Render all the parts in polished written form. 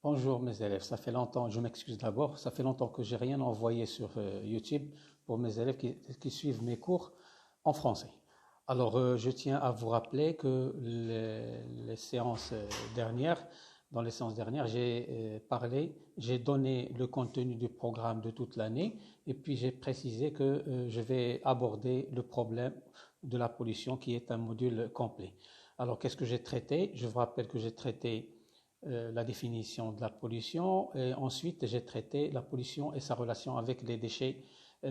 Bonjour mes élèves, ça fait longtemps, je m'excuse d'abord, ça fait longtemps que j'ai rien envoyé sur YouTube pour mes élèves qui suivent mes cours en français. Alors je tiens à vous rappeler que les séances dernières, dans les séances dernières, j'ai donné le contenu du programme de toute l'année et puis j'ai précisé que je vais aborder le problème de la pollution qui est un module complet. Alors qu'est-ce que j'ai traité? Je vous rappelle que j'ai traité la définition de la pollution et ensuite j'ai traité la pollution et sa relation avec les déchets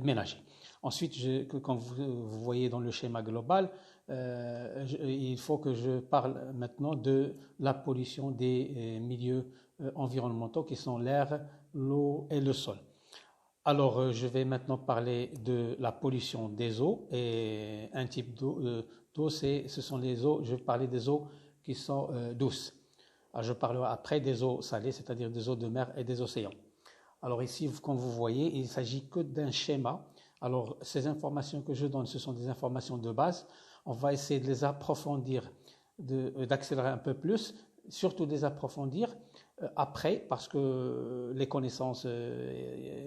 ménagers. Ensuite, comme vous voyez dans le schéma global, il faut que je parle maintenant de la pollution des milieux environnementaux qui sont l'air, l'eau et le sol. Alors, je vais maintenant parler de la pollution des eaux et un type d'eau, ce sont les eaux, je vais parler des eaux qui sont douces. Alors, je parlerai après des eaux salées, c'est-à-dire des eaux de mer et des océans. Alors ici, comme vous voyez, il ne s'agit que d'un schéma. Alors, ces informations que je donne, ce sont des informations de base. On va essayer de les approfondir, d'accélérer un peu plus, surtout de les approfondir après, parce que les connaissances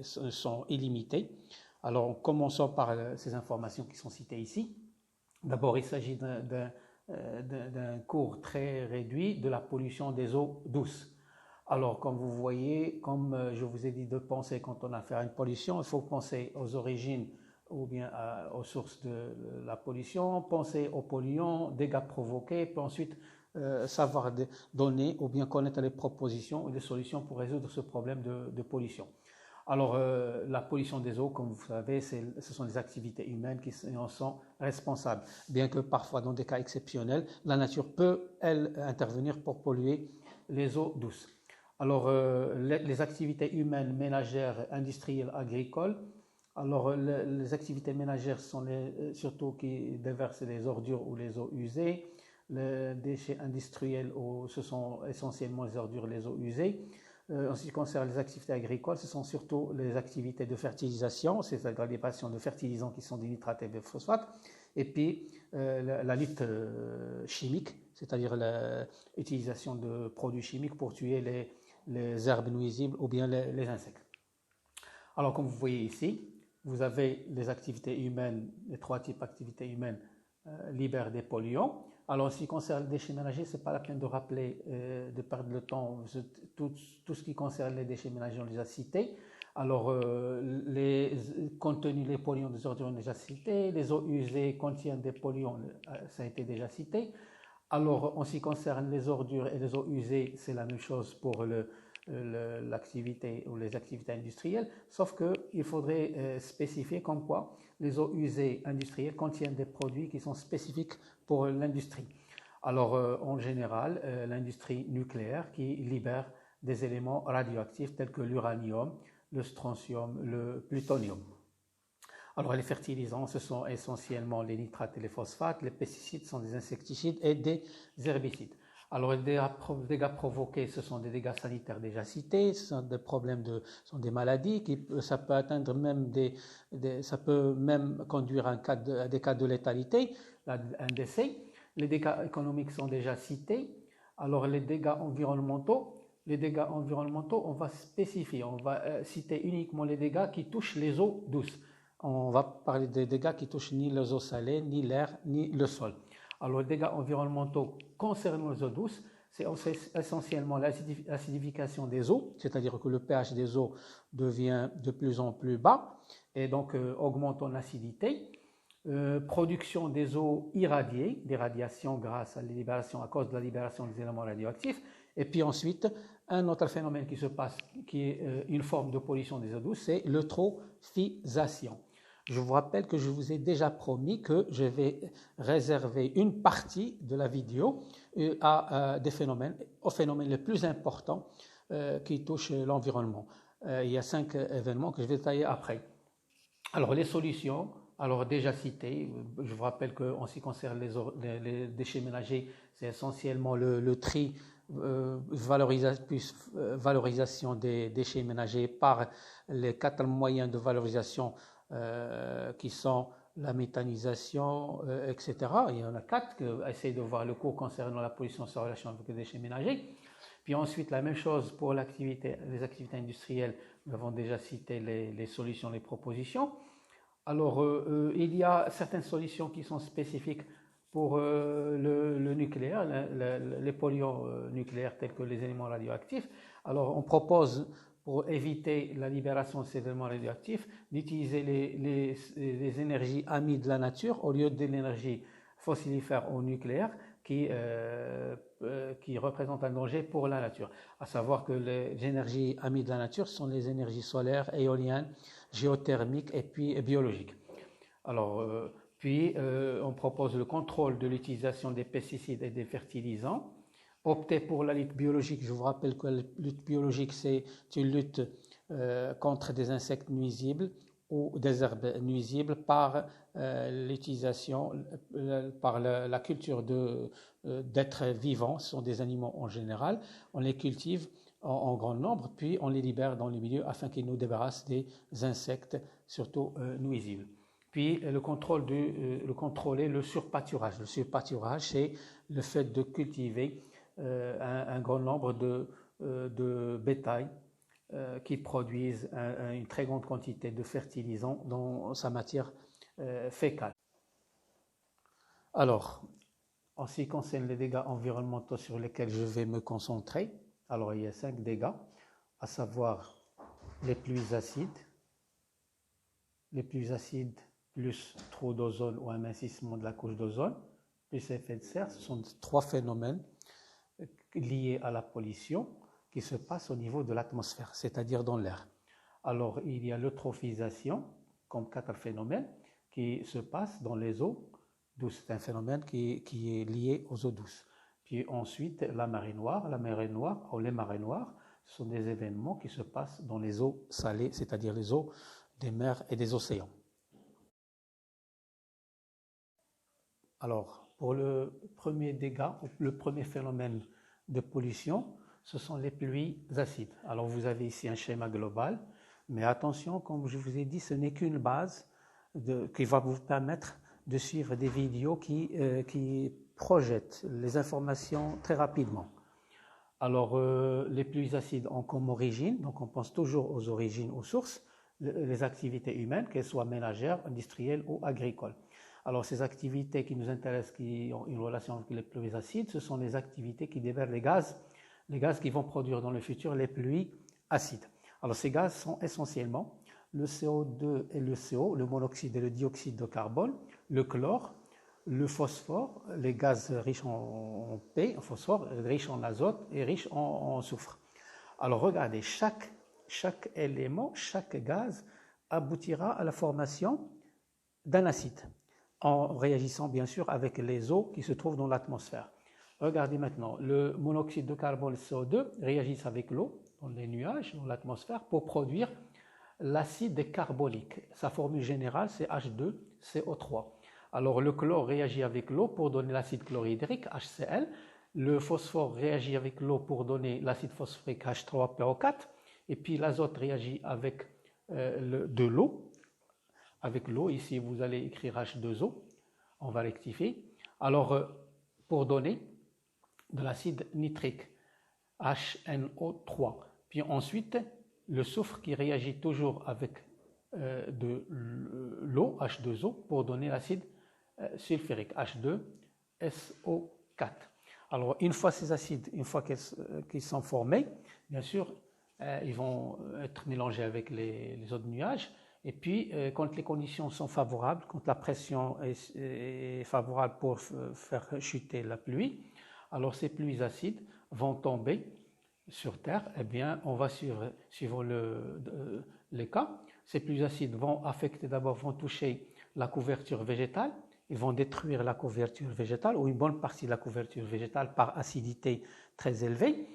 sont illimitées. Alors, commençons par ces informations qui sont citées ici. D'abord, il s'agit d'un cours très réduit de la pollution des eaux douces. Alors, comme vous voyez, comme je vous ai dit de penser quand on a affaire à une pollution, il faut penser aux origines ou bien aux sources de la pollution, penser aux polluants, dégâts provoqués, puis ensuite savoir donner ou bien connaître les propositions ou les solutions pour résoudre ce problème de pollution. Alors, la pollution des eaux, comme vous savez, ce sont des activités humaines qui en sont responsables. Bien que parfois, dans des cas exceptionnels, la nature peut, elle, intervenir pour polluer les eaux douces. Alors, les activités humaines, ménagères, industrielles, agricoles. Alors, les activités ménagères sont surtout qui déversent les ordures ou les eaux usées. Les déchets industriels, ce sont essentiellement les ordures et les eaux usées. En ce qui concerne les activités agricoles, ce sont surtout les activités de fertilisation, c'est-à-dire la libération de fertilisants qui sont des nitrates et des phosphates, et puis la lutte chimique, c'est-à-dire l'utilisation de produits chimiques pour tuer les herbes nuisibles ou bien les insectes. Alors, comme vous voyez ici, vous avez les activités humaines, les trois types d'activités humaines libèrent des polluants. Alors, en ce qui concerne les déchets ménagers, ce n'est pas la peine de rappeler, de perdre le temps. Tout ce qui concerne les déchets ménagers, on les a cités. Alors, compte tenu des polluants des ordures, on les a cités. Les eaux usées contiennent des polluants, ça a été déjà cité. Alors, en ce qui concerne les ordures et les eaux usées, c'est la même chose pour l'activité ou les activités industrielles, sauf qu'il faudrait spécifier comme quoi les eaux usées industrielles contiennent des produits qui sont spécifiques pour l'industrie. Alors, en général, l'industrie nucléaire qui libère des éléments radioactifs tels que l'uranium, le strontium, le plutonium. Alors, les fertilisants, ce sont essentiellement les nitrates et les phosphates. Les pesticides sont des insecticides et des herbicides. Alors, les dégâts provoqués, ce sont des dégâts sanitaires déjà cités, ce sont des problèmes ce sont des maladies ça peut atteindre même ça peut même conduire à des cas de létalité, un décès. Les dégâts économiques sont déjà cités. Alors, les dégâts environnementaux, on va spécifier, on va citer uniquement les dégâts qui touchent les eaux douces. On va parler des dégâts qui touchent ni les eaux salées, ni l'air, ni le sol. Alors, les dégâts environnementaux concernant les eaux douces, c'est essentiellement l'acidification des eaux, c'est-à-dire que le pH des eaux devient de plus en plus bas et donc augmente en acidité. Production des eaux irradiées, des radiations grâce à à cause de la libération des éléments radioactifs. Et puis ensuite, un autre phénomène qui se passe, qui est une forme de pollution des eaux douces, c'est l'eutrophisation. Je vous rappelle que je vous ai déjà promis que je vais réserver une partie de la vidéo aux phénomènes les plus importants qui touchent l'environnement. Il y a 5 événements que je vais détailler après. Alors, les solutions, alors déjà citées, je vous rappelle qu'en ce qui concerne les déchets ménagers, c'est essentiellement le tri, valorisation des déchets ménagers par les 4 moyens de valorisation qui sont la méthanisation, etc. Il y en a 4, essayez de voir le cours concernant la pollution en relation avec les déchets ménagers. Puis ensuite, la même chose pour les activités industrielles. Nous avons déjà cité les solutions, les propositions. Alors, il y a certaines solutions qui sont spécifiques pour le nucléaire, les polluants nucléaires tels que les éléments radioactifs. Alors, on propose, pour éviter la libération de ces éléments radioactifs, d'utiliser les énergies amies de la nature au lieu de l'énergie fossilifère ou nucléaire qui représentent un danger pour la nature. À savoir que les énergies amies de la nature sont les énergies solaires, éoliennes, géothermiques et puis biologiques. Alors, on propose le contrôle de l'utilisation des pesticides et des fertilisants. Opter pour la lutte biologique. Je vous rappelle que la lutte biologique, c'est une lutte contre des insectes nuisibles ou des herbes nuisibles par l'utilisation, par la culture d'êtres vivants. Ce sont des animaux en général. On les cultive en grand nombre, puis on les libère dans les milieux afin qu'ils nous débarrassent des insectes, surtout nuisibles. Puis le contrôler le surpâturage. Le surpâturage, c'est le fait de cultiver un grand nombre de bétail qui produisent une très grande quantité de fertilisants dans sa matière fécale. Alors, en ce qui concerne les dégâts environnementaux sur lesquels je vais me concentrer, alors il y a 5 dégâts, à savoir les pluies acides. Les pluies acides plus trop d'ozone ou amincissement de la couche d'ozone, plus effet de serre, ce sont 3 phénomènes liés à la pollution qui se passent au niveau de l'atmosphère, c'est-à-dire dans l'air. Alors, il y a l'eutrophisation comme 4 phénomènes qui se passent dans les eaux douces. C'est un phénomène qui est lié aux eaux douces. Puis ensuite, la marée noire ou les marées noires, ce sont des événements qui se passent dans les eaux salées, c'est-à-dire les eaux des mers et des océans. Alors, pour le premier dégât, le premier phénomène de pollution, ce sont les pluies acides. Alors, vous avez ici un schéma global, mais attention, comme je vous ai dit, ce n'est qu'une base qui va vous permettre de suivre des vidéos qui projettent les informations très rapidement. Alors, les pluies acides ont comme origine, donc on pense toujours aux origines, aux sources, les activités humaines, qu'elles soient ménagères, industrielles ou agricoles. Alors, ces activités qui nous intéressent, qui ont une relation avec les pluies acides, ce sont les activités qui déversent les gaz qui vont produire dans le futur les pluies acides. Alors, ces gaz sont essentiellement le CO2 et le CO, le monoxyde et le dioxyde de carbone, le chlore, le phosphore, les gaz riches en P, en phosphore, riches en azote et riches en soufre. Alors, regardez, chaque élément, chaque gaz aboutira à la formation d'un acide, en réagissant bien sûr avec les eaux qui se trouvent dans l'atmosphère. Regardez maintenant, le monoxyde de carbone, le CO2, réagissent avec l'eau dans les nuages, dans l'atmosphère, pour produire l'acide carbonique. Sa formule générale, c'est H2CO3. Alors le chlore réagit avec l'eau pour donner l'acide chlorhydrique, HCl. Le phosphore réagit avec l'eau pour donner l'acide phosphorique, H3PO4. Et puis l'azote réagit avec de l'eau. Avec l'eau, ici vous allez écrire H2O, on va rectifier. Alors pour donner de l'acide nitrique, HNO3. Puis ensuite, le soufre qui réagit toujours avec de l'eau, H2O, pour donner l'acide sulfurique, H2SO4. Alors une fois ces acides, une fois qu'ils sont formés, bien sûr, ils vont être mélangés avec les autres nuages. Et puis, quand les conditions sont favorables, quand la pression est favorable pour faire chuter la pluie, alors ces pluies acides vont tomber sur Terre. Eh bien, on va suivre les cas. Ces pluies acides vont toucher la couverture végétale. Ils vont détruire la couverture végétale ou une bonne partie de la couverture végétale par acidité très élevée.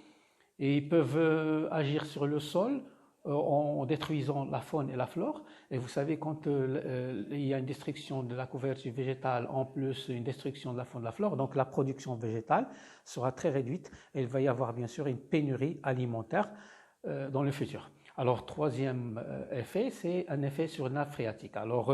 Et ils peuvent agir sur le sol en détruisant la faune et la flore. Et vous savez, quand il y a une destruction de la couverture végétale, en plus une destruction de la faune et de la flore, donc la production végétale sera très réduite et il va y avoir bien sûr une pénurie alimentaire dans le futur. Alors, troisième effet, c'est un effet sur la nappe phréatique. Alors,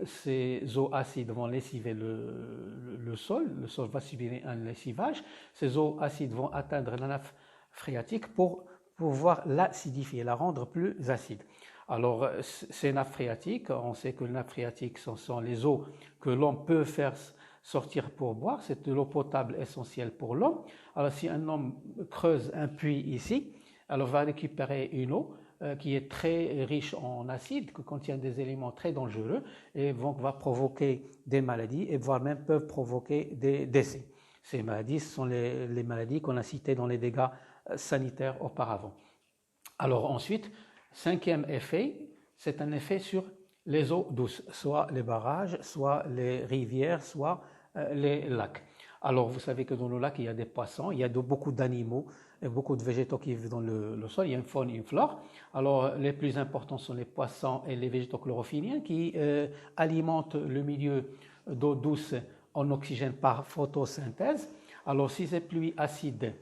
ces eaux acides vont lessiver le sol va subir un lessivage, ces eaux acides vont atteindre la nappe phréatique pour pouvoir l'acidifier, la rendre plus acide. Alors, ces nappes phréatiques, on sait que les nappes phréatiques sont les eaux que l'on peut faire sortir pour boire, c'est de l'eau potable essentielle pour l'homme. Alors, si un homme creuse un puits ici, alors va récupérer une eau qui est très riche en acide, qui contient des éléments très dangereux et donc va provoquer des maladies et voire même peuvent provoquer des décès. Ces maladies sont les maladies qu'on a citées dans les dégâts sanitaires auparavant. Alors ensuite, cinquième effet, c'est un effet sur les eaux douces, soit les barrages, soit les rivières, soit les lacs. Alors vous savez que dans le lac, il y a des poissons, il y a beaucoup d'animaux, et beaucoup de végétaux qui vivent dans le sol, il y a une faune et une flore. Alors les plus importants sont les poissons et les végétaux chlorophylliens qui alimentent le milieu d'eau douce en oxygène par photosynthèse. Alors si ces pluies acides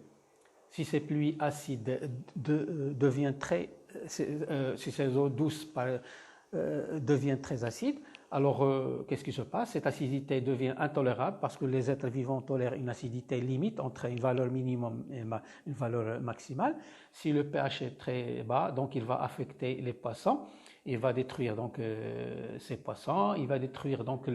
deviennent si ces eaux douces deviennent très acides, alors qu'est-ce qui se passe? Cette acidité devient intolérable parce que les êtres vivants tolèrent une acidité limite entre une valeur minimum et une valeur maximale. Si le pH est très bas, donc il va affecter les poissons, il va détruire donc ces poissons, il va détruire donc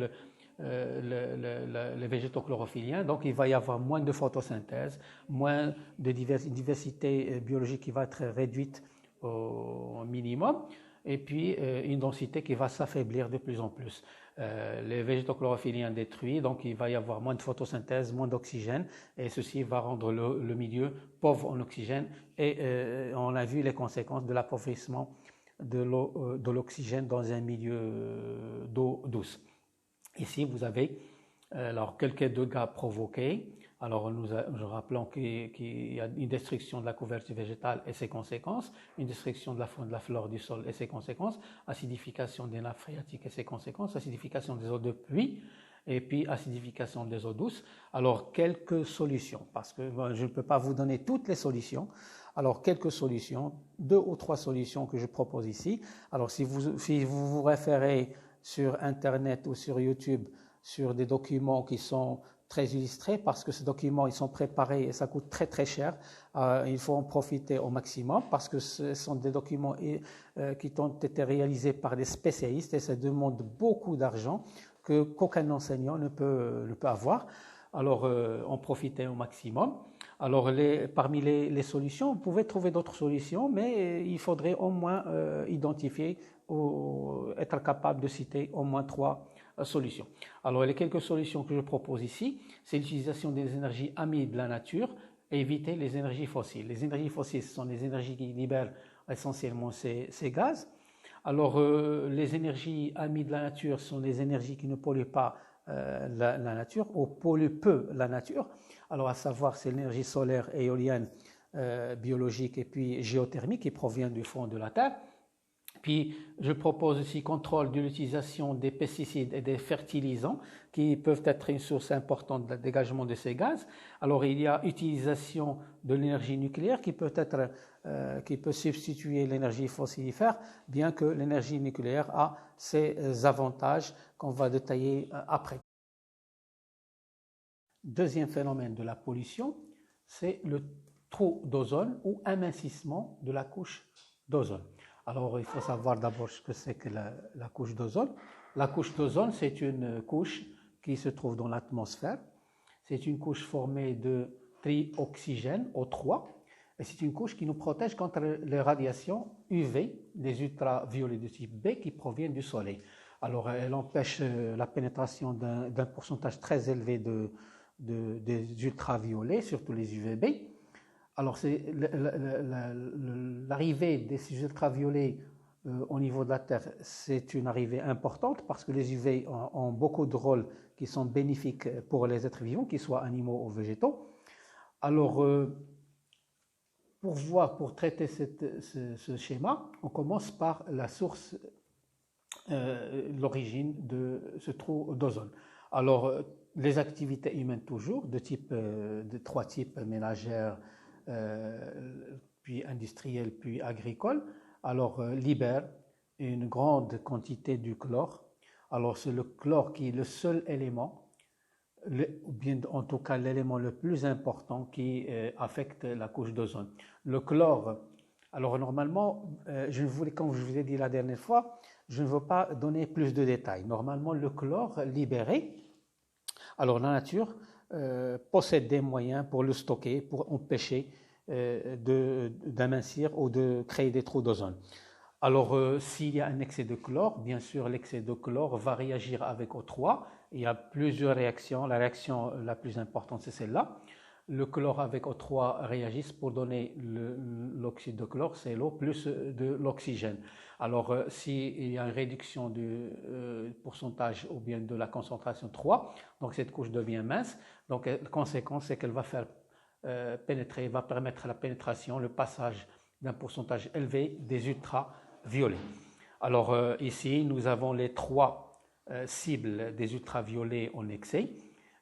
les végétaux chlorophylliens, donc il va y avoir moins de photosynthèse, moins de diversité biologique qui va être réduite au minimum, et puis une densité qui va s'affaiblir de plus en plus. Les végétaux chlorophylliens détruits, donc il va y avoir moins de photosynthèse, moins d'oxygène, et ceci va rendre le milieu pauvre en oxygène, et on a vu les conséquences de l'appauvrissement de l'oxygène dans un milieu d'eau douce. Ici, vous avez alors, quelques dégâts provoqués. Alors, nous rappelons qu'il y a une destruction de la couverture végétale et ses conséquences, une destruction de la faune, de la flore du sol et ses conséquences, acidification des nappes phréatiques et ses conséquences, acidification des eaux de pluie, et puis acidification des eaux douces. Alors, quelques solutions, parce que je ne peux pas vous donner toutes les solutions. Alors, quelques solutions, 2 ou 3 solutions que je propose ici. Alors, si vous vous référez sur Internet ou sur YouTube sur des documents qui sont très illustrés, parce que ces documents, ils sont préparés et ça coûte très très cher. Il faut en profiter au maximum parce que ce sont des documents qui ont été réalisés par des spécialistes et ça demande beaucoup d'argent qu'aucun enseignant ne peut avoir. Alors, en profiter au maximum. Alors, parmi les solutions, vous pouvez trouver d'autres solutions, mais il faudrait au moins identifier ou être capable de citer au moins 3 solutions. Alors, les quelques solutions que je propose ici, c'est l'utilisation des énergies amies de la nature et éviter les énergies fossiles. Les énergies fossiles, ce sont les énergies qui libèrent essentiellement ces gaz. Alors, les énergies amies de la nature sont les énergies qui ne polluent pas la nature ou polluent peu la nature. Alors, à savoir, c'est l'énergie solaire, éolienne, biologique et puis géothermique qui provient du fond de la Terre. Puis, je propose aussi contrôle de l'utilisation des pesticides et des fertilisants qui peuvent être une source importante de dégagement de ces gaz. Alors, il y a utilisation de l'énergie nucléaire qui peut substituer l'énergie fossilifère, bien que l'énergie nucléaire a ses avantages qu'on va détailler après. Deuxième phénomène de la pollution, c'est le trou d'ozone ou amincissement de la couche d'ozone. Alors, il faut savoir d'abord ce que c'est que la couche d'ozone. La couche d'ozone, c'est une couche qui se trouve dans l'atmosphère. C'est une couche formée de trioxygène, O3, et c'est une couche qui nous protège contre les radiations UV, les ultraviolets de type B qui proviennent du soleil. Alors, elle empêche la pénétration d'un pourcentage très élevé des ultraviolets, surtout les UVB. Alors, l'arrivée de ces ultraviolets au niveau de la Terre, c'est une arrivée importante parce que les UV ont beaucoup de rôles qui sont bénéfiques pour les êtres vivants, qu'ils soient animaux ou végétaux. Alors, pour traiter ce schéma, on commence par la source, l'origine de ce trou d'ozone. Alors, les activités humaines toujours, de 3 types, ménagères, puis industrielle puis agricole, alors libère une grande quantité du chlore. Alors c'est le chlore qui est le seul élément, ou bien en tout cas l'élément le plus important qui affecte la couche d'ozone. Le chlore, alors normalement, comme je vous ai dit la dernière fois, je ne veux pas donner plus de détails. Normalement, le chlore libéré, alors la nature possède des moyens pour le stocker, pour empêcher d'amincir ou de créer des trous d'ozone. Alors, s'il y a un excès de chlore, bien sûr, l'excès de chlore va réagir avec O3. Il y a plusieurs réactions. La réaction la plus importante, c'est celle-là. Le chlore avec O3 réagissent pour donner l'oxyde de chlore, c'est l'eau, plus de l'oxygène. Alors, s'il y a une réduction du pourcentage ou bien de la concentration 3, donc cette couche devient mince. Donc, la conséquence, c'est qu'elle va faire pénétrer, va permettre la pénétration, le passage d'un pourcentage élevé des ultraviolets. Alors, ici, nous avons les 3 cibles des ultraviolets en excès.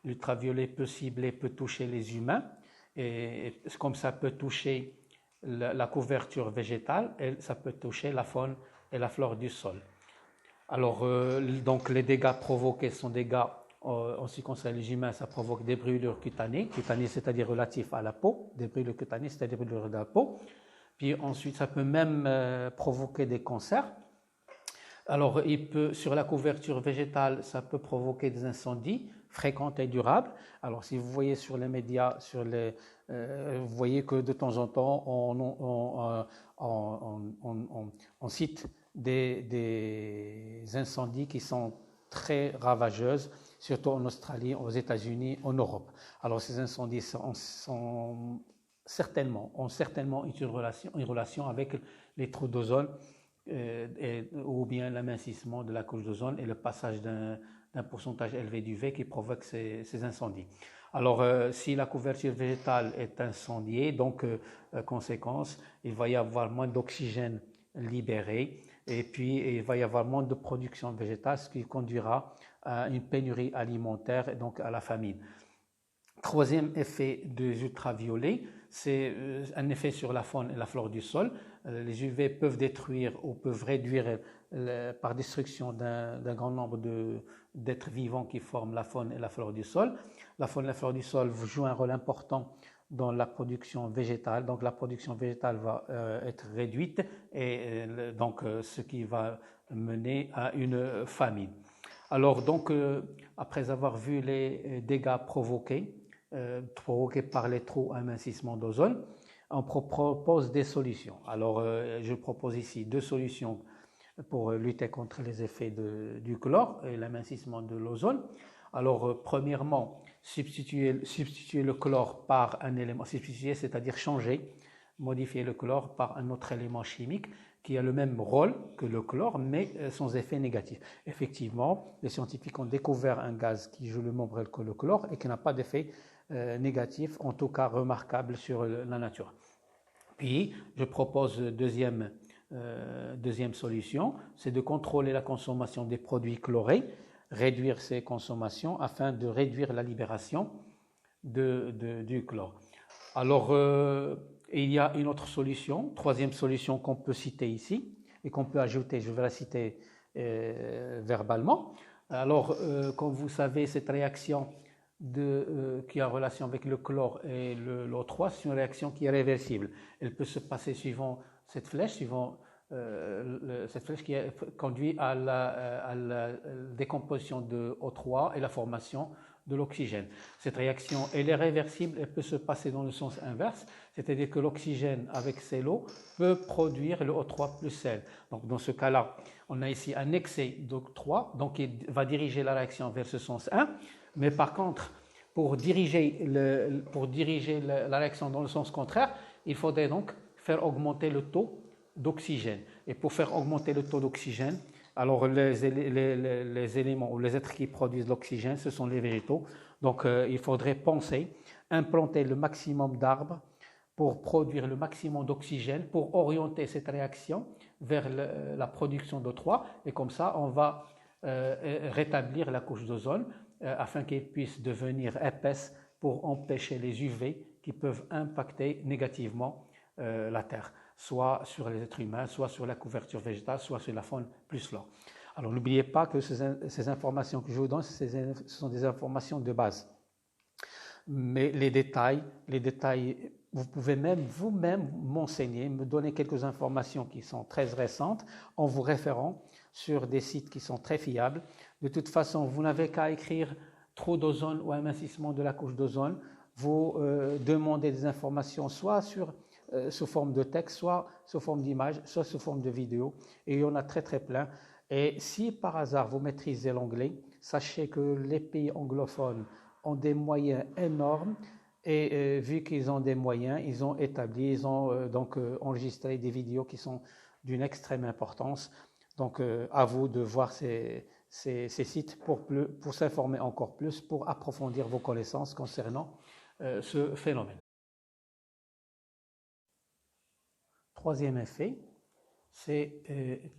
L'ultraviolet peut cibler, peut toucher les humains, et comme ça peut toucher la couverture végétale, et ça peut toucher la faune et la flore du sol. Alors, donc les dégâts provoqués sont dégâts, en ce qui concerne les humains, ça provoque des brûlures cutanées, c'est-à-dire relatifs à la peau, des brûlures cutanées, c'est-à-dire des brûlures de la peau. Puis ensuite, ça peut même provoquer des cancers. Alors, sur la couverture végétale, ça peut provoquer des incendies fréquents et durables. Alors, si vous voyez sur les médias, vous voyez que de temps en temps, on cite des incendies qui sont très ravageuses, surtout en Australie, aux États-Unis, en Europe. Alors, ces incendies ont certainement une relation avec les trous d'ozone, ou bien l'amincissement de la couche d'ozone et le passage d'un pourcentage élevé d'UV qui provoque ces incendies. Alors, si la couverture végétale est incendiée, donc, conséquence, il va y avoir moins d'oxygène libéré, et puis il va y avoir moins de production végétale, ce qui conduira à une pénurie alimentaire et donc à la famine. Troisième effet des ultraviolets, c'est un effet sur la faune et la flore du sol. Les UV peuvent détruire ou peuvent réduire par destruction d'un grand nombre d'êtres vivants qui forment la faune et la flore du sol. La faune et la flore du sol jouent un rôle important dans la production végétale. Donc la production végétale va être réduite, et donc ce qui va mener à une famine. Alors donc, après avoir vu les dégâts provoqués par les trous à amincissement d'ozone, on propose des solutions. Alors, je propose ici 2 solutions pour lutter contre les effets du chlore et l'amincissement de l'ozone. Alors, premièrement, substituer le chlore par un élément, c'est-à-dire modifier le chlore par un autre élément chimique qui a le même rôle que le chlore, mais sans effet négatif. Effectivement, les scientifiques ont découvert un gaz qui joue le même rôle que le chlore et qui n'a pas d'effet négatif, en tout cas remarquable sur la nature. Puis, je propose deuxième solution, c'est de contrôler la consommation des produits chlorés, réduire ces consommations afin de réduire la libération du chlore. Alors, il y a une autre solution, troisième solution qu'on peut citer ici et qu'on peut ajouter, je vais la citer verbalement. Alors, comme vous savez, cette réaction qui a relation avec le chlore et l'O3, c'est une réaction qui est réversible. Elle peut se passer suivant cette flèche, qui conduit à la décomposition de O3 et la formation de l'oxygène. Cette réaction, elle est réversible, elle peut se passer dans le sens inverse, c'est-à-dire que l'oxygène avec ses eaux peut produire le O3 plus sel. Donc dans ce cas-là, on a ici un excès d'O3, donc il va diriger la réaction vers ce sens 1, mais par contre, pour diriger la réaction dans le sens contraire, il faudrait donc faire augmenter le taux d'oxygène. Et pour faire augmenter le taux d'oxygène, alors les éléments ou les êtres qui produisent l'oxygène, ce sont les végétaux. Donc il faudrait implanter le maximum d'arbres pour produire le maximum d'oxygène, pour orienter cette réaction vers la production d'O3. Et comme ça, on va rétablir la couche d'ozone afin qu'elle puisse devenir épaisse pour empêcher les UV qui peuvent impacter négativement la Terre, soit sur les êtres humains, soit sur la couverture végétale, soit sur la faune plus flore. Alors n'oubliez pas que ces informations que je vous donne, ce sont des informations de base. Mais les détails, vous pouvez même vous-même m'enseigner, me donner quelques informations qui sont très récentes en vous référant sur des sites qui sont très fiables. De toute façon, vous n'avez qu'à écrire trop d'ozone ou amincissement de la couche d'ozone. Vous demandez des informations soit sous forme de texte, soit sous forme d'image, soit sous forme de vidéo. Et il y en a très très plein. Et si par hasard vous maîtrisez l'anglais, sachez que les pays anglophones ont des moyens énormes et vu qu'ils ont des moyens, ils ont enregistré des vidéos qui sont d'une extrême importance. Donc à vous de voir ces sites pour s'informer encore plus, pour approfondir vos connaissances concernant ce phénomène. Troisième effet,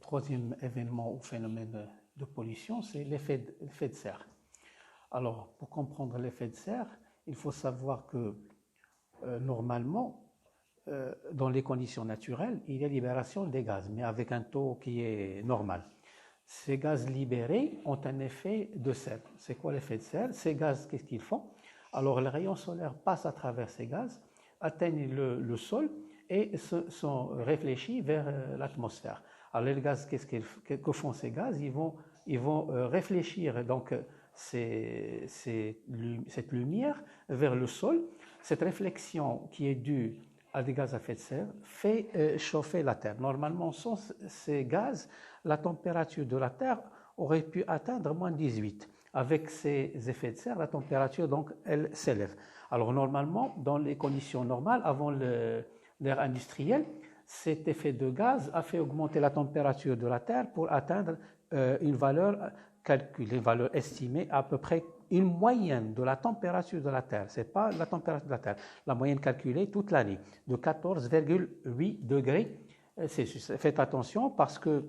troisième événement ou phénomène de pollution, c'est l'effet de serre. Alors, pour comprendre l'effet de serre, il faut savoir que normalement, dans les conditions naturelles, il y a libération des gaz, mais avec un taux qui est normal. Ces gaz libérés ont un effet de serre. C'est quoi l'effet de serre? Ces gaz, qu'est-ce qu'ils font? Alors, les rayons solaires passent à travers ces gaz, atteignent le sol et sont réfléchis vers l'atmosphère. Alors, les gaz, que font ces gaz? Ils vont réfléchir donc cette lumière vers le sol. Cette réflexion qui est due à des gaz à effet de serre fait chauffer la Terre. Normalement, sans ces gaz, la température de la Terre aurait pu atteindre moins 18. Avec ces effets de serre, la température, donc, elle s'élève. Alors, normalement, dans les conditions normales, avant l'ère industrielle, cet effet de gaz a fait augmenter la température de la Terre pour atteindre une valeur calculée, une valeur estimée à peu près une moyenne de la température de la Terre. Ce n'est pas la température de la Terre, la moyenne calculée toute l'année, de 14,8 degrés Celsius. Faites attention parce qu'on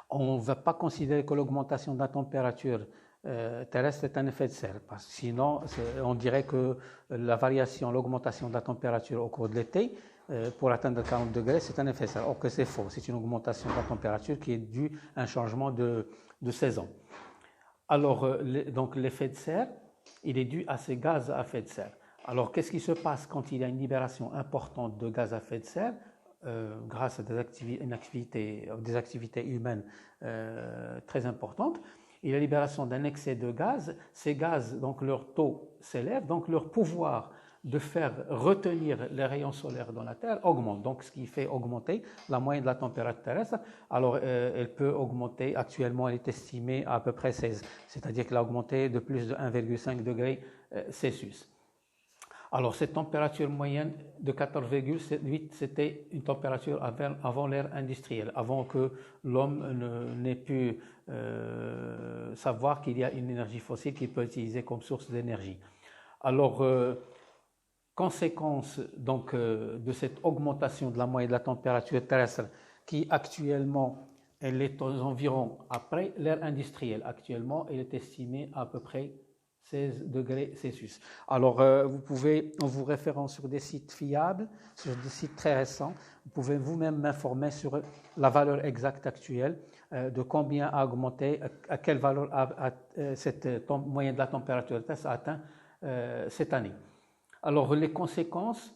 ne va pas considérer que l'augmentation de la température terrestre est un effet de serre. Parce que sinon, on dirait que la variation, l'augmentation de la température au cours de l'été, pour atteindre 40 degrés, c'est un effet de serre. Or que c'est faux, c'est une augmentation de la température qui est due à un changement de saison. Alors, donc l'effet de serre, il est dû à ces gaz à effet de serre. Alors, qu'est-ce qui se passe quand il y a une libération importante de gaz à effet de serre grâce à des activités humaines très importantes? Il y a la libération d'un excès de gaz. Ces gaz, donc leur taux s'élève, donc leur pouvoir de faire retenir les rayons solaires dans la Terre augmente. Donc, ce qui fait augmenter la moyenne de la température terrestre. Alors, elle peut augmenter, actuellement, elle est estimée à peu près 16, c'est-à-dire qu'elle a augmenté de plus de 1,5 degrés Celsius. Alors, cette température moyenne de 14,8, c'était une température avant l'ère industrielle, avant que l'homme n'ait pu savoir qu'il y a une énergie fossile qu'il peut utiliser comme source d'énergie. Alors, conséquence donc, de cette augmentation de la moyenne de la température terrestre qui actuellement elle est aux environs après l'ère industrielle. Actuellement, elle est estimée à peu près 16 degrés Celsius. Alors, vous pouvez, en vous référant sur des sites fiables, sur des sites très récents, vous pouvez vous-même m'informer sur la valeur exacte actuelle, de combien a augmenté, à quelle valeur cette moyenne de la température terrestre a atteint cette année. Alors, les conséquences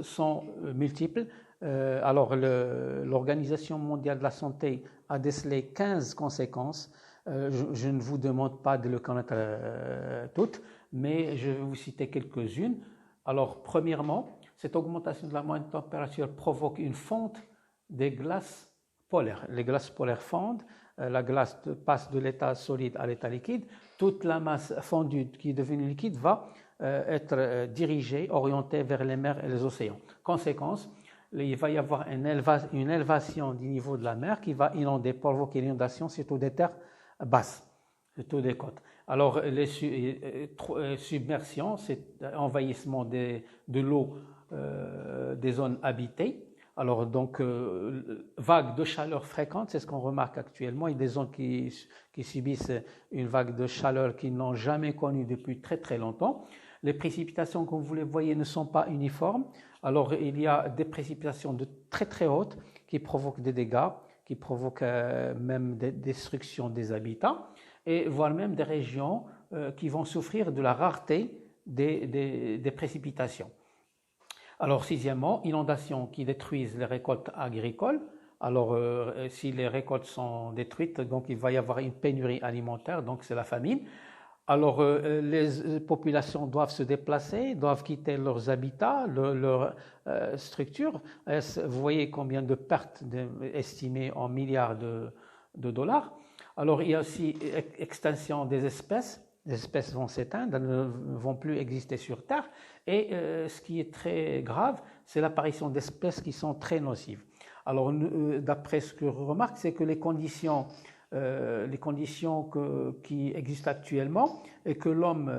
sont multiples. Alors, l'Organisation mondiale de la santé a décelé 15 conséquences. Je ne vous demande pas de le connaître toutes, mais je vais vous citer quelques-unes. Alors, premièrement, cette augmentation de la moyenne de température provoque une fonte des glaces polaires. Les glaces polaires fondent, la glace passe de l'état solide à l'état liquide. Toute la masse fondue qui est devenue liquide va être dirigée, orientée vers les mers et les océans. Conséquence, il va y avoir une élévation du niveau de la mer qui va provoquer l'inondation surtout des terres basses, surtout des côtes. Alors, les submersions, c'est envahissement de l'eau des zones habitées. Alors, donc, vagues de chaleur fréquentes, c'est ce qu'on remarque actuellement. Il y a des zones qui subissent une vague de chaleur qu'ils n'ont jamais connue depuis très très longtemps. Les précipitations, comme vous les voyez, ne sont pas uniformes. Alors, il y a des précipitations de très très hautes qui provoquent des dégâts, qui provoquent même des destructions des habitats, et voire même des régions qui vont souffrir de la rareté des précipitations. Alors, sixièmement, inondations qui détruisent les récoltes agricoles. Alors, si les récoltes sont détruites, donc il va y avoir une pénurie alimentaire, donc c'est la famine. Alors, les populations doivent se déplacer, doivent quitter leurs habitats, leurs structures. Vous voyez combien de pertes estimées en milliards de dollars. Alors, il y a aussi extinction des espèces. Les espèces vont s'éteindre, elles ne vont plus exister sur Terre. Et ce qui est très grave, c'est l'apparition d'espèces qui sont très nocives. Alors, d'après ce que je remarque, c'est que les conditions qui existent actuellement et que l'homme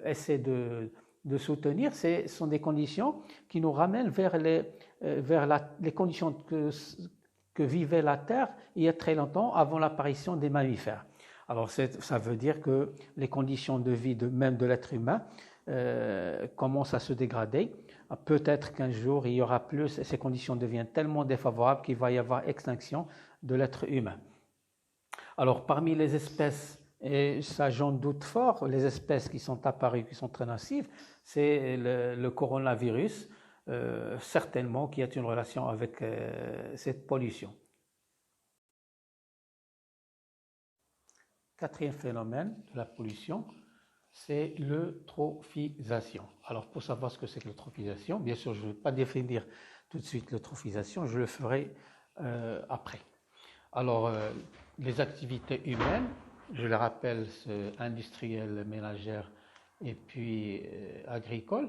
essaie de soutenir, ce sont des conditions qui nous ramènent vers les conditions que vivait la Terre il y a très longtemps avant l'apparition des mammifères. Alors ça veut dire que les conditions de vie même de l'être humain commencent à se dégrader. Peut-être qu'un jour il y aura plus, ces conditions deviennent tellement défavorables qu'il va y avoir extinction de l'être humain. Alors parmi les espèces, et ça j'en doute fort, les espèces qui sont apparues, qui sont très nocives, c'est le coronavirus, certainement qui a une relation avec cette pollution. Quatrième phénomène de la pollution, c'est l'eutrophisation. Alors pour savoir ce que c'est que l'eutrophisation, bien sûr je ne vais pas définir tout de suite l'eutrophisation, je le ferai après. Alors les activités humaines, je le rappelle, industrielles, ménagères et puis agricoles,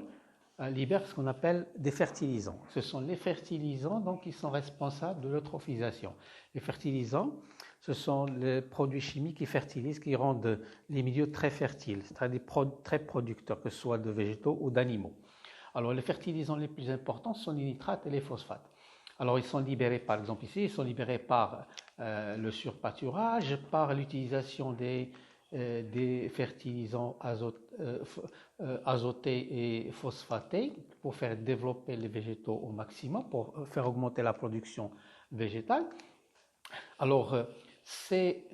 libèrent ce qu'on appelle des fertilisants. Ce sont les fertilisants donc, qui sont responsables de l'eutrophisation. Les fertilisants, ce sont les produits chimiques qui fertilisent, qui rendent les milieux très fertiles, c'est-à-dire très producteurs, que ce soit de végétaux ou d'animaux. Alors les fertilisants les plus importants sont les nitrates et les phosphates. Alors ils sont libérés, par exemple ici, ils sont libérés par le surpâturage, par l'utilisation des fertilisants azotés et phosphatés pour faire développer les végétaux au maximum, pour faire augmenter la production végétale. Alors ces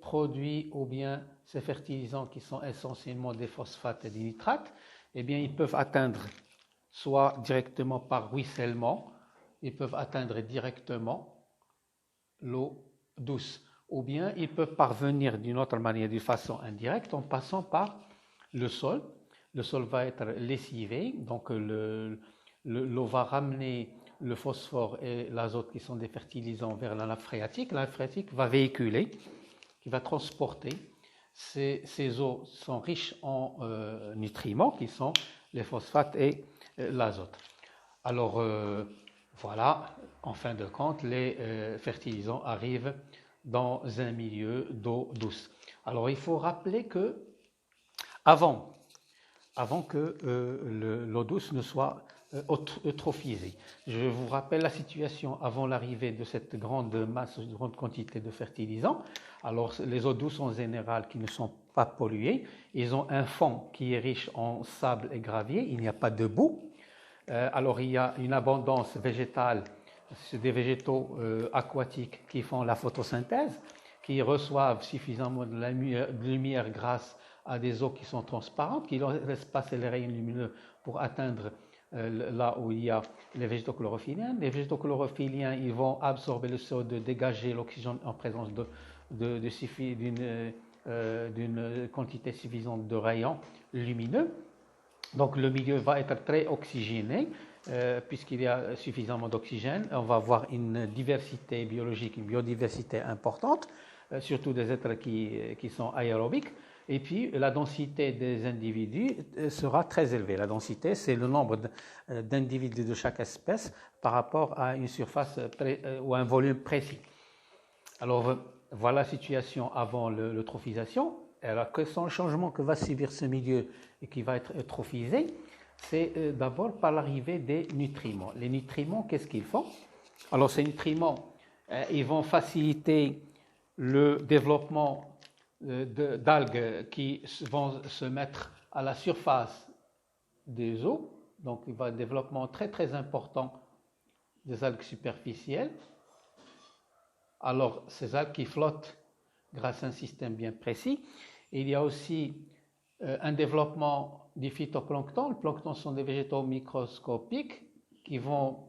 produits ou bien ces fertilisants qui sont essentiellement des phosphates et des nitrates, eh bien ils peuvent atteindre soit directement par ruissellement, ils peuvent atteindre directement l'eau douce, ou bien ils peuvent parvenir d'une autre manière, d'une façon indirecte, en passant par le sol. Le sol va être lessivé, donc l'eau va ramener le phosphore et l'azote qui sont des fertilisants vers la nappe phréatique. La nappe phréatique va véhiculer, qui va transporter. Ces eaux sont riches en nutriments qui sont les phosphates et l'azote. Alors voilà, en fin de compte, les fertilisants arrivent dans un milieu d'eau douce. Alors il faut rappeler que avant que l'eau douce ne soit eutrophisée, je vous rappelle la situation avant l'arrivée de cette grande masse, de grande quantité de fertilisants. Alors les eaux douces en général qui ne sont pas polluées, ils ont un fond qui est riche en sable et gravier, il n'y a pas de boue. Alors il y a une abondance végétale, c'est des végétaux aquatiques qui font la photosynthèse, qui reçoivent suffisamment de lumière grâce à des eaux qui sont transparentes, qui laissent passer les rayons lumineux pour atteindre là où il y a les végétaux chlorophylliens. Les végétaux chlorophylliens, ils vont absorber le CO2, dégager l'oxygène en présence d'une quantité suffisante de rayons lumineux. Donc le milieu va être très oxygéné puisqu'il y a suffisamment d'oxygène. On va avoir une diversité biologique, une biodiversité importante, surtout des êtres qui sont aérobiques. Et puis la densité des individus sera très élevée. La densité, c'est le nombre d'individus de chaque espèce par rapport à une surface ou un volume précis. Alors voilà la situation avant l'eutrophisation. Alors, quels sont les changements que va subir ce milieu et qui va être eutrophisé? C'est d'abord par l'arrivée des nutriments. Les nutriments, qu'est-ce qu'ils font? Alors, ces nutriments, ils vont faciliter le développement d'algues qui vont se mettre à la surface des eaux. Donc il va y avoir un développement très très important des algues superficielles. Alors ces algues qui flottent grâce à un système bien précis. Il y a aussi un développement du phytoplancton. Le plancton sont des végétaux microscopiques qui vont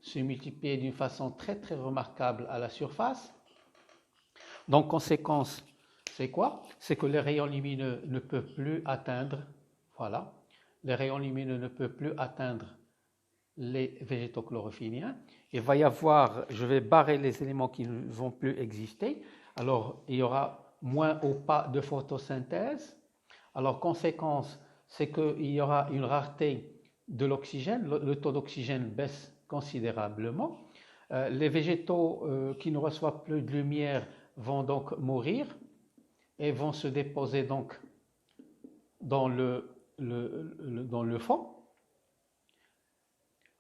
se multiplier d'une façon très très remarquable à la surface. Donc, conséquence, c'est quoi? C'est que les rayons lumineux ne peuvent plus atteindre, voilà, les rayons lumineux ne peuvent plus atteindre les végétaux chlorophylliens. Il va y avoir, je vais barrer les éléments qui ne vont plus exister. Alors, il y aura moins ou pas de photosynthèse. Alors, conséquence, c'est qu'il y aura une rareté de l'oxygène. Le taux d'oxygène baisse considérablement. Les végétaux qui ne reçoivent plus de lumière vont donc mourir et vont se déposer donc dans le fond.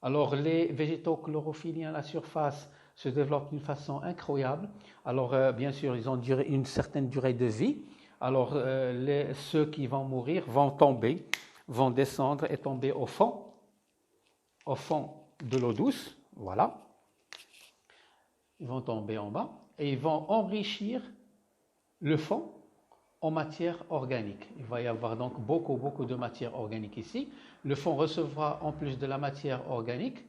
Alors les végétaux chlorophylliens à la surface se développent d'une façon incroyable. Alors bien sûr, ils ont une certaine durée de vie. Alors ceux qui vont mourir vont tomber, vont descendre et tomber au fond de l'eau douce. Voilà. Ils vont tomber en bas et ils vont enrichir le fond en matière organique. Il va y avoir donc beaucoup de matière organique ici. Le fond recevra, en plus de la matière organique,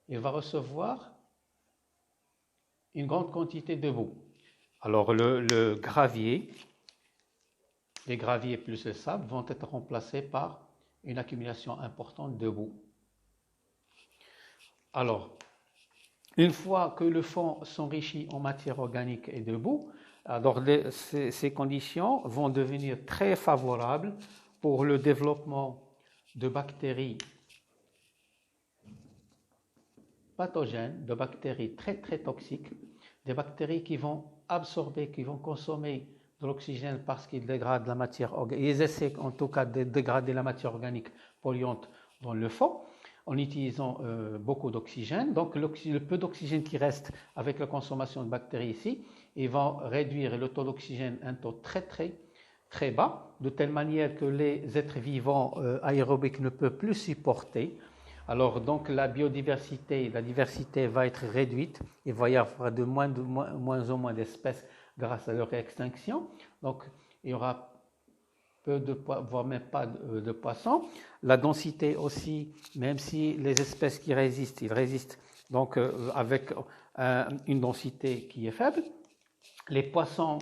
il va recevoir une grande quantité de boue. Alors le gravier, les graviers plus le sable vont être remplacés par une accumulation importante de boue. Alors, une fois que le fond s'enrichit en matière organique et de boue, alors ces conditions vont devenir très favorables pour le développement de bactéries pathogènes, de bactéries très très toxiques, des bactéries qui vont absorber, qui vont consommer de l'oxygène parce qu'ils dégradent la matière organique. Ils essaient en tout cas de dégrader la matière organique polluante dans le fond en utilisant beaucoup d'oxygène. Donc le peu d'oxygène qui reste avec la consommation de bactéries ici, ils vont réduire le taux d'oxygène à un taux très bas, de telle manière que les êtres vivants aérobiques ne peuvent plus supporter. Alors donc la biodiversité, la diversité va être réduite, il va y avoir de moins en moins d'espèces grâce à leur extinction. Donc il y aura peu de voire même pas de poissons. La densité aussi, même si les espèces qui résistent, ils résistent donc avec une densité qui est faible. Les poissons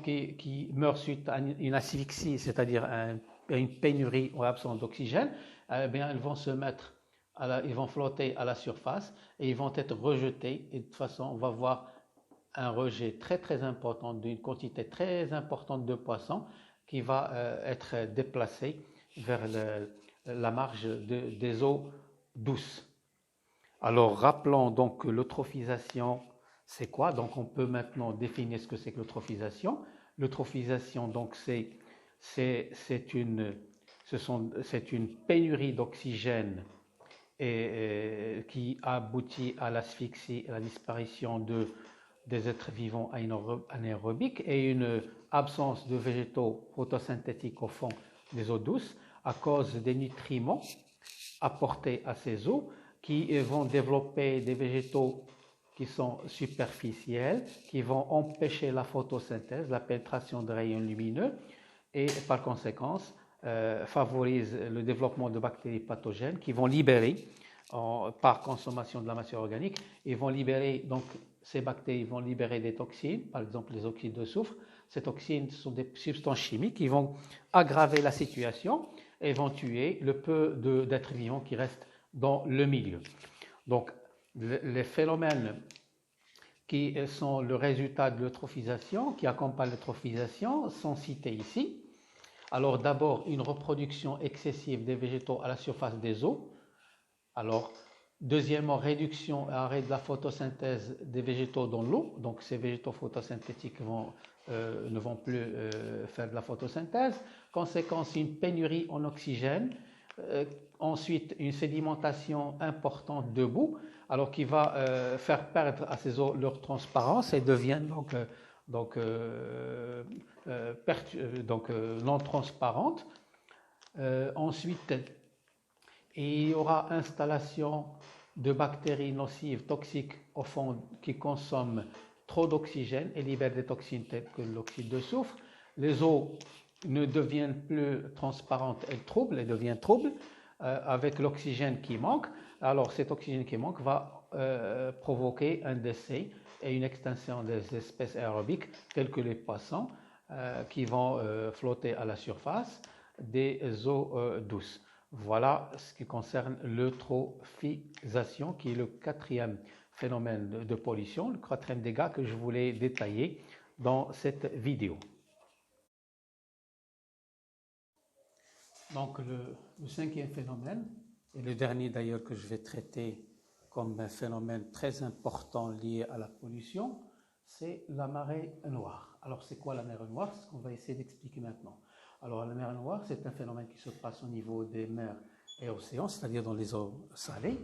qui meurent suite à une asphyxie, c'est-à-dire à une pénurie ou absence d'oxygène, eh bien, ils vont se mettre, ils vont flotter à la surface et ils vont être rejetés. Et de toute façon, on va voir un rejet très important d'une quantité très importante de poissons qui va être déplacé vers la marge des eaux douces. Alors, rappelons donc que l'eutrophisation, c'est quoi? Donc, on peut maintenant définir ce que c'est que l'eutrophisation. L'eutrophisation, donc, c'est une pénurie d'oxygène qui aboutit à l'asphyxie, à la disparition des êtres vivants anaérobiques et une absence de végétaux photosynthétiques au fond des eaux douces à cause des nutriments apportés à ces eaux qui vont développer des végétaux qui sont superficiels, qui vont empêcher la photosynthèse, la pénétration des rayons lumineux et par conséquence favorisent le développement de bactéries pathogènes qui vont libérer par consommation de la matière organique, ils vont libérer, donc ces bactéries vont libérer des toxines, par exemple les oxydes de soufre. Ces toxines sont des substances chimiques qui vont aggraver la situation et vont tuer le peu d'êtres vivants qui restent dans le milieu. Donc les phénomènes qui sont le résultat de l'eutrophisation, qui accompagnent l'eutrophisation, sont cités ici. Alors d'abord, une reproduction excessive des végétaux à la surface des eaux. Alors, deuxièmement, réduction et arrêt de la photosynthèse des végétaux dans l'eau. Donc, ces végétaux photosynthétiques ne vont plus faire de la photosynthèse. Conséquence, une pénurie en oxygène. Ensuite, une sédimentation importante de boue, alors qui va faire perdre à ces eaux leur transparence et deviennent donc non transparente. Ensuite, il y aura installation de bactéries nocives, toxiques au fond, qui consomment trop d'oxygène et libèrent des toxines telles que l'oxyde de soufre. Les eaux ne deviennent plus transparentes, elles deviennent troubles avec l'oxygène qui manque. Alors cet oxygène qui manque va provoquer un décès et une extinction des espèces aérobiques telles que les poissons qui vont flotter à la surface des eaux douces. Voilà ce qui concerne l'eutrophisation, qui est le quatrième phénomène de pollution, le quatrième dégât que je voulais détailler dans cette vidéo. Donc le cinquième phénomène, et le dernier d'ailleurs que je vais traiter comme un phénomène très important lié à la pollution, c'est la marée noire. Alors c'est quoi la mer Noire? C'est ce qu'on va essayer d'expliquer maintenant. Alors la mer Noire, c'est un phénomène qui se passe au niveau des mers et océans, c'est-à-dire dans les eaux salées.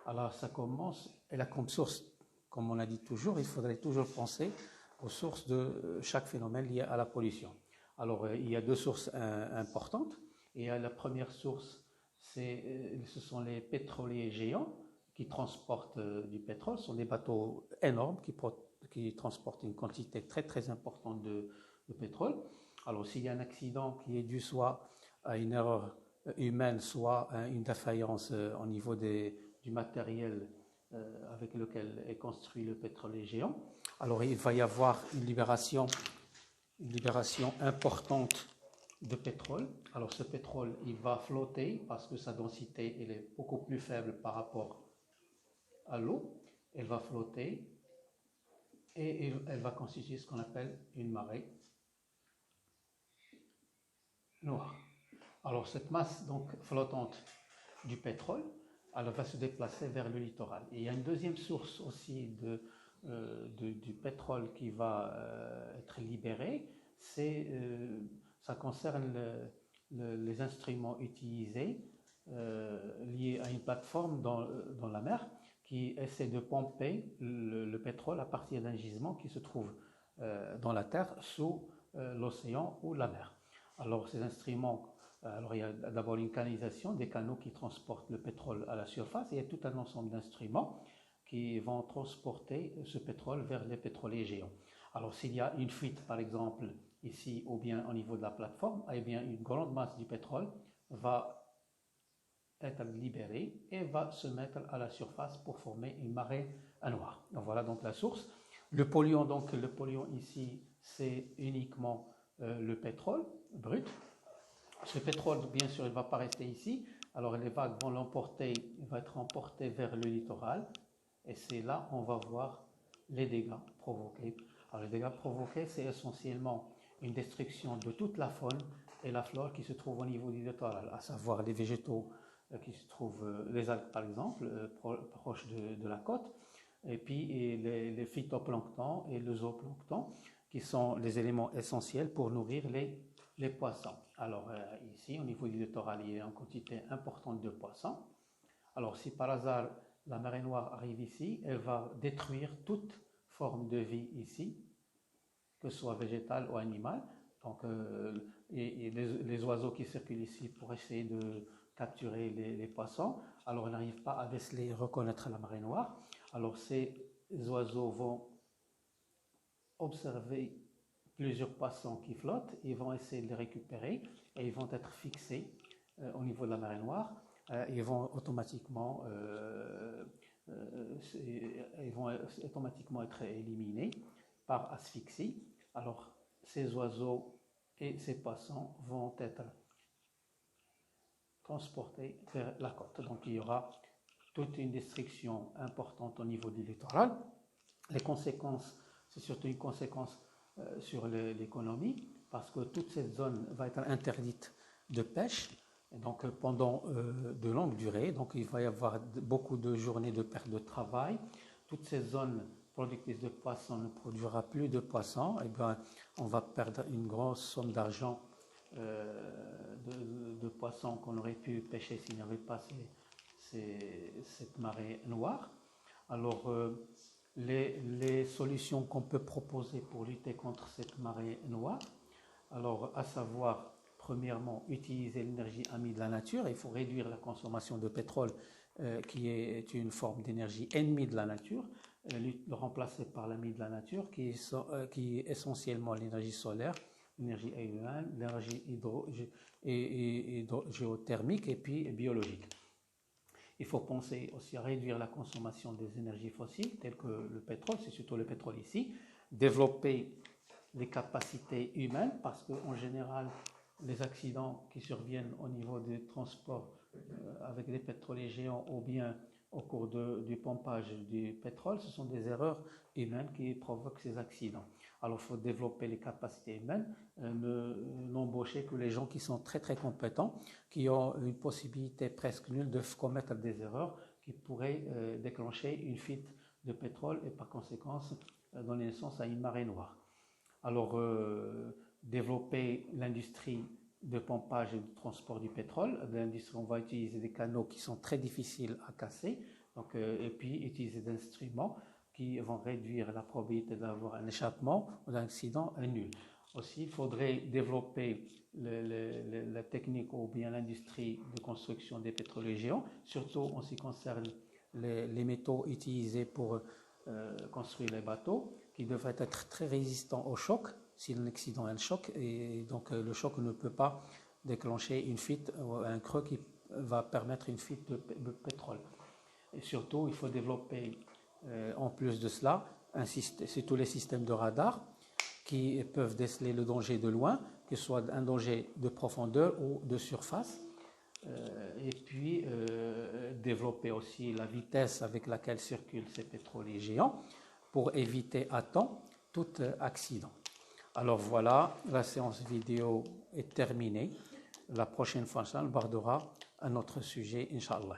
Alors ça commence, elle a comme source, comme on a dit toujours, il faudrait toujours penser aux sources de chaque phénomène lié à la pollution. Alors il y a deux sources importantes. Et la première source, ce sont les pétroliers géants qui transportent du pétrole. Ce sont des bateaux énormes qui transportent une quantité très très importante de pétrole. Alors s'il y a un accident qui est dû soit à une erreur humaine, soit à une défaillance au niveau du matériel avec lequel est construit le pétrolier géant, alors il va y avoir une libération importante de pétrole. Alors ce pétrole, il va flotter parce que sa densité elle est beaucoup plus faible par rapport à l'eau. Elle va flotter et elle va constituer ce qu'on appelle une marée noire. Alors cette masse donc flottante du pétrole, elle va se déplacer vers le littoral. Et il y a une deuxième source aussi du pétrole qui va être libéré, ça concerne les instruments utilisés liés à une plateforme dans la mer qui essaie de pomper le pétrole à partir d'un gisement qui se trouve dans la terre, sous l'océan ou la mer. Alors ces instruments, alors il y a d'abord une canalisation, des canaux qui transportent le pétrole à la surface, et il y a tout un ensemble d'instruments qui vont transporter ce pétrole vers les pétroliers géants. Alors s'il y a une fuite par exemple ici ou bien au niveau de la plateforme, eh bien une grande masse du pétrole va être libérée et va se mettre à la surface pour former une marée noire. Donc voilà donc la source. Le polluant ici, c'est uniquement le pétrole brut. Ce pétrole, bien sûr, il ne va pas rester ici. Alors les vagues vont l'emporter, il va être emporté vers le littoral. Et c'est là qu'on va voir les dégâts provoqués. Alors les dégâts provoqués, c'est essentiellement une destruction de toute la faune et la flore qui se trouve au niveau du littoral, à savoir les végétaux qui se trouvent, les algues par exemple, proches de la côte, et puis les phytoplanctons et le zooplancton, qui sont les éléments essentiels pour nourrir les poissons. Alors ici, au niveau du littoral, il y a une quantité importante de poissons. Alors si par hasard la marée noire arrive ici, elle va détruire toute forme de vie ici, que ce soit végétale ou animale. Donc et les oiseaux qui circulent ici pour essayer de capturer les poissons, alors ils n'arrivent pas à déceler et reconnaître la marée noire. Alors ces oiseaux vont observer plusieurs poissons qui flottent, ils vont essayer de les récupérer et ils vont être fixés au niveau de la marée noire. Ils vont automatiquement être éliminés par asphyxie. Alors ces oiseaux et ces poissons vont être transportés vers la côte. Donc il y aura toute une destruction importante au niveau du littoral. Les conséquences, c'est surtout une conséquence sur l'économie, parce que toute cette zone va être interdite de pêche, et donc pendant de longues durées. Donc il va y avoir beaucoup de journées de perte de travail. Toutes ces zones productrices de poissons ne produira plus de poissons. Et bien, on va perdre une grosse somme d'argent de poissons qu'on aurait pu pêcher s'il n'y avait pas cette marée noire. Alors les solutions qu'on peut proposer pour lutter contre cette marée noire. Alors, à savoir, premièrement, utiliser l'énergie amie de la nature. Il faut réduire la consommation de pétrole, qui est une forme d'énergie ennemie de la nature, le remplacer par l'ami de la nature, qui est essentiellement l'énergie solaire, l'énergie éolienne, l'énergie géothermique et puis biologique. Il faut penser aussi à réduire la consommation des énergies fossiles, telles que le pétrole, c'est surtout le pétrole ici, développer les capacités humaines, parce qu'en général, les accidents qui surviennent au niveau du transport avec des pétroliers géants ou bien au cours du pompage du pétrole, ce sont des erreurs humaines qui provoquent ces accidents. Alors il faut développer les capacités humaines, n'embaucher que les gens qui sont très très compétents, qui ont une possibilité presque nulle de commettre des erreurs qui pourraient déclencher une fuite de pétrole et par conséquent donner naissance à une marée noire. Alors, développer l'industrie de pompage et de transport du pétrole. L'industrie, on va utiliser des canaux qui sont très difficiles à casser, donc, et puis utiliser des instruments qui vont réduire la probabilité d'avoir un échappement ou d'un accident nul. Aussi, il faudrait développer la technique ou bien l'industrie de construction des pétroliers géants, surtout en ce qui concerne les métaux utilisés pour construire les bateaux, qui devraient être très résistants au choc. Si un accident est un choc, et donc le choc ne peut pas déclencher une fuite ou un creux qui va permettre une fuite de pétrole. Et surtout, il faut développer, en plus de cela, c'est tous les systèmes de radar qui peuvent déceler le danger de loin, que ce soit un danger de profondeur ou de surface. Et puis développer aussi la vitesse avec laquelle circulent ces pétroliers géants pour éviter à temps tout accident. Alors voilà, la séance vidéo est terminée. La prochaine fois, on abordera un autre sujet, Inch'Allah.